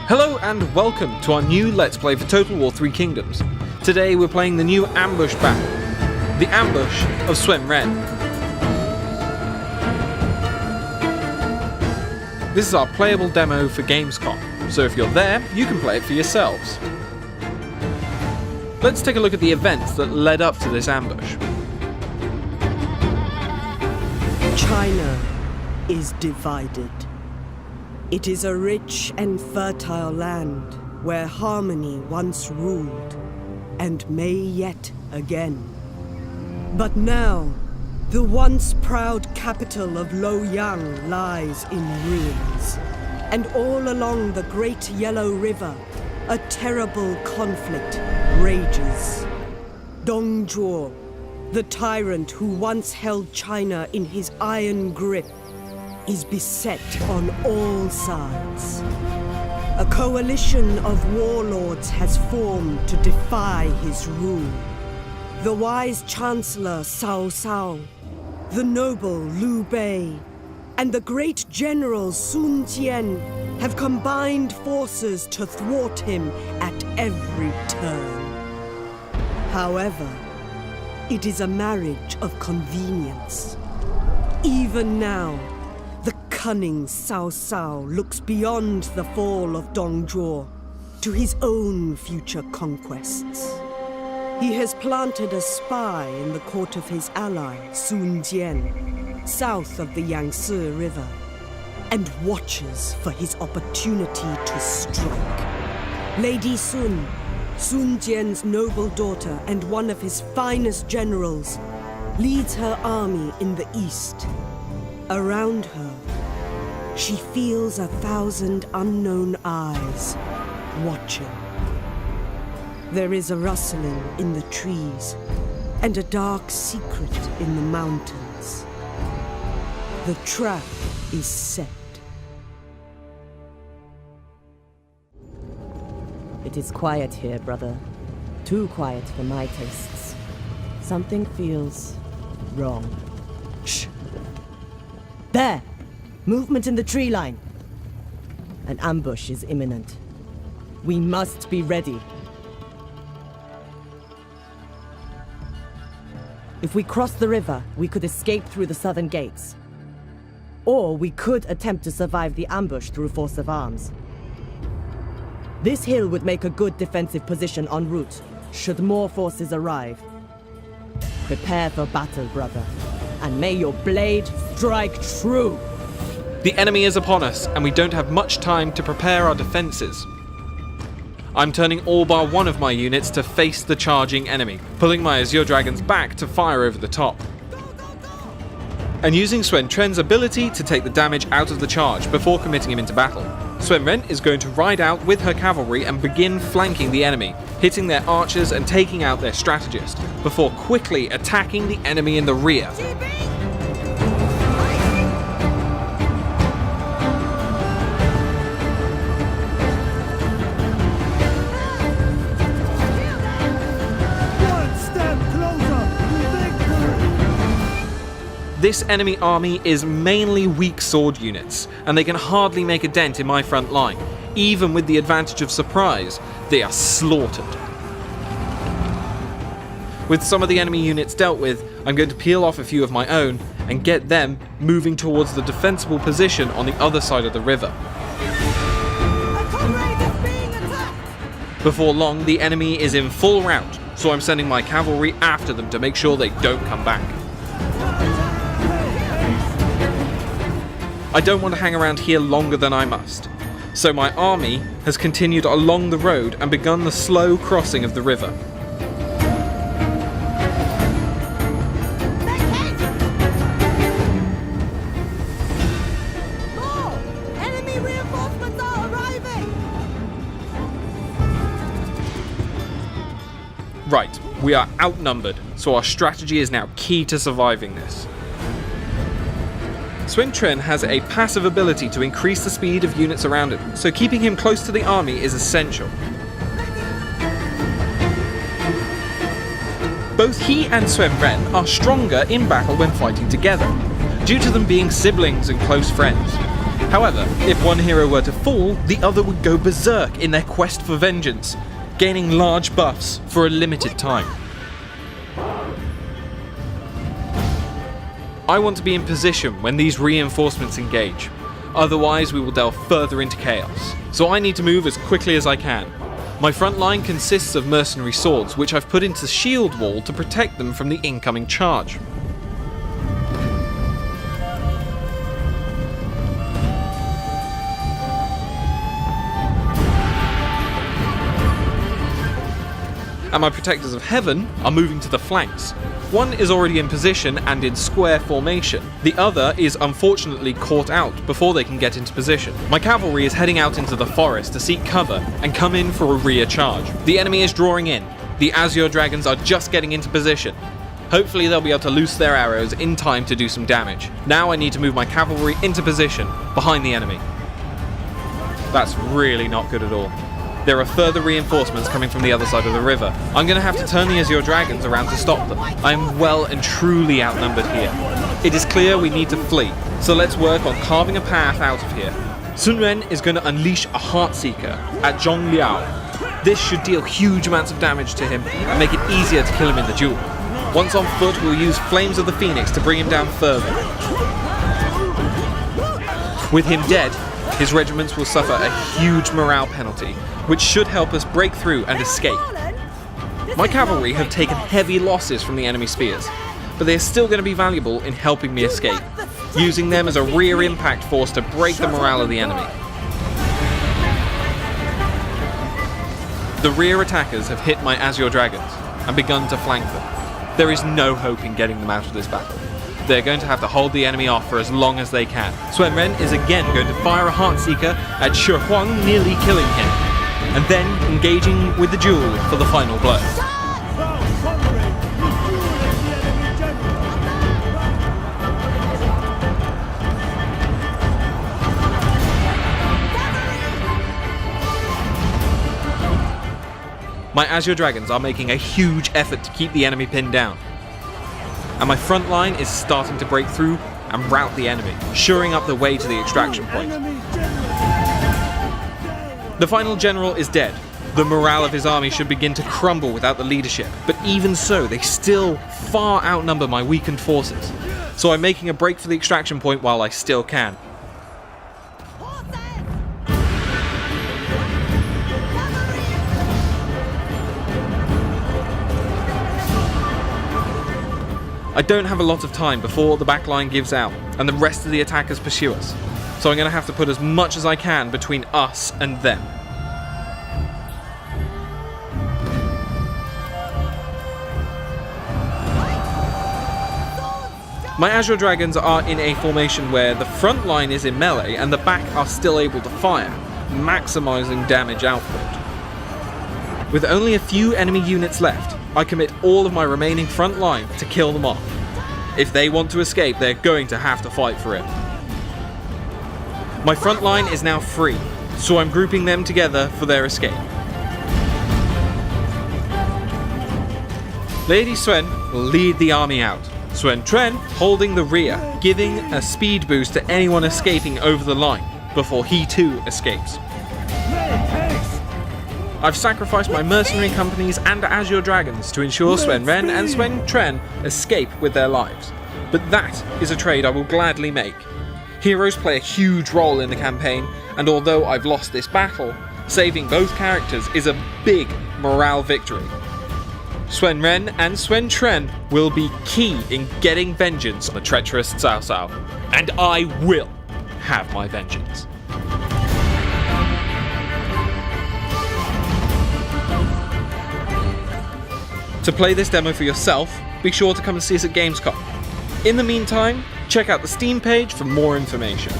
Hello and welcome to our new Let's Play for Total War 3 Kingdoms. Today we're playing the new ambush battle, the ambush of Suen Ren. This is our playable demo for Gamescom, so if you're there, you can play it for yourselves. Let's take a look at the events that led up to this ambush. China is divided. It is a rich and fertile land where harmony once ruled, and may yet again. But now, the once proud capital of Luoyang lies in ruins, and all along the Great Yellow River, a terrible conflict rages. Dong Zhuo, the tyrant who once held China in his iron grip, is beset on all sides. A coalition of warlords has formed to defy his rule. The wise Chancellor Cao Cao, the noble Liu Bei, and the great General Sun Jian have combined forces to thwart him at every turn. However, it is a marriage of convenience. Even now, the cunning Cao Cao looks beyond the fall of Dong Zhuo to his own future conquests. He has planted a spy in the court of his ally, Sun Jian, south of the Yangtze River, and watches for his opportunity to strike. Lady Sun, Sun Jian's noble daughter and one of his finest generals, leads her army in the east. Around her, she feels 1,000 unknown eyes watching. There is a rustling in the trees and a dark secret in the mountains. The trap is set. It is quiet here, brother. Too quiet for my tastes. Something feels wrong. Shh! There! Movement in the tree line. An ambush is imminent. We must be ready. If we cross the river, we could escape through the southern gates. Or we could attempt to survive the ambush through force of arms. This hill would make a good defensive position en route, should more forces arrive. Prepare for battle, brother, and may your blade strike true! The enemy is upon us, and we don't have much time to prepare our defences. I'm turning all bar one of my units to face the charging enemy, pulling my Azure Dragons back to fire over the top. And using Suen Tren's ability to take the damage out of the charge before committing him into battle. Suen Ren is going to ride out with her cavalry and begin flanking the enemy, hitting their archers and taking out their strategist, before quickly attacking the enemy in the rear. This enemy army is mainly weak sword units, and they can hardly make a dent in my front line. Even with the advantage of surprise, they are slaughtered. With some of the enemy units dealt with, I'm going to peel off a few of my own and get them moving towards the defensible position on the other side of the river. Before long, the enemy is in full rout, so I'm sending my cavalry after them to make sure they don't come back. I don't want to hang around here longer than I must, so my army has continued along the road and begun the slow crossing of the river. Enemy reinforcements are arriving! Right, we are outnumbered, so our strategy is now key to surviving this. Suen Tren has a passive ability to increase the speed of units around him, so keeping him close to the army is essential. Both he and Suen Ren are stronger in battle when fighting together. due to them being siblings and close friends. However, if one hero were to fall, the other would go berserk in their quest for vengeance, gaining large buffs for a limited time. I want to be in position when these reinforcements engage, otherwise we will delve further into chaos, so I need to move as quickly as I can. My front line consists of mercenary swords, which I've put into the shield wall to protect them from the incoming charge. And my Protectors of Heaven are moving to the flanks. One is already in position and in square formation. The other is unfortunately caught out before they can get into position. My cavalry is heading out into the forest to seek cover and come in for a rear charge. The enemy is drawing in. The Azure Dragons are just getting into position. Hopefully they'll be able to loose their arrows in time to do some damage. Now I need to move my cavalry into position behind the enemy. That's really not good at all. There are further reinforcements coming from the other side of the river. I'm going to have to turn the Azure Dragons around to stop them. I am well and truly outnumbered here. It is clear we need to flee, so let's work on carving a path out of here. Sun Ren is going to unleash a Heartseeker at Zhong Liao. This should deal huge amounts of damage to him and make it easier to kill him in the duel. Once on foot, we'll use Flames of the Phoenix to bring him down further. With him dead, his regiments will suffer a huge morale penalty, which should help us break through and escape. My cavalry have taken heavy losses from the enemy spears, but they are still going to be valuable in helping me escape, using them as a rear impact force to break the morale of the enemy. The rear attackers have hit my Azure Dragons and begun to flank them. There is no hope in getting them out of this battle. They're going to have to hold the enemy off for as long as they can. Sun Ren is again going to fire a Heartseeker at Shi Huang, nearly killing him, and then engaging with the duel for the final blow. My Azure Dragons are making a huge effort to keep the enemy pinned down, and my front line is starting to break through and rout the enemy, shoring up the way to the extraction point. The final general is dead. The morale of his army should begin to crumble without the leadership, but even so, they still far outnumber my weakened forces. So I'm making a break for the extraction point while I still can. I don't have a lot of time before the backline gives out and the rest of the attackers pursue us, so I'm going to have to put as much as I can between us and them. My Azure Dragons are in a formation where the front line is in melee and the back are still able to fire, maximizing damage output. With only a few enemy units left, I commit all of my remaining front line to kill them off. If they want to escape, they're going to have to fight for it. My front line is now free, so I'm grouping them together for their escape. Lady Swen will lead the army out, Sun Ren holding the rear, giving a speed boost to anyone escaping over the line, before he too escapes. I've sacrificed my mercenary companies and Azure Dragons to ensure Sun Ren and Sun Ren escape with their lives. But that is a trade I will gladly make. Heroes play a huge role in the campaign, and although I've lost this battle, saving both characters is a big morale victory. Sun Ren and Sun Ren will be key in getting vengeance on the treacherous Cao Cao, and I will have my vengeance. To play this demo for yourself, be sure to come and see us at Gamescom. In the meantime, check out the Steam page for more information.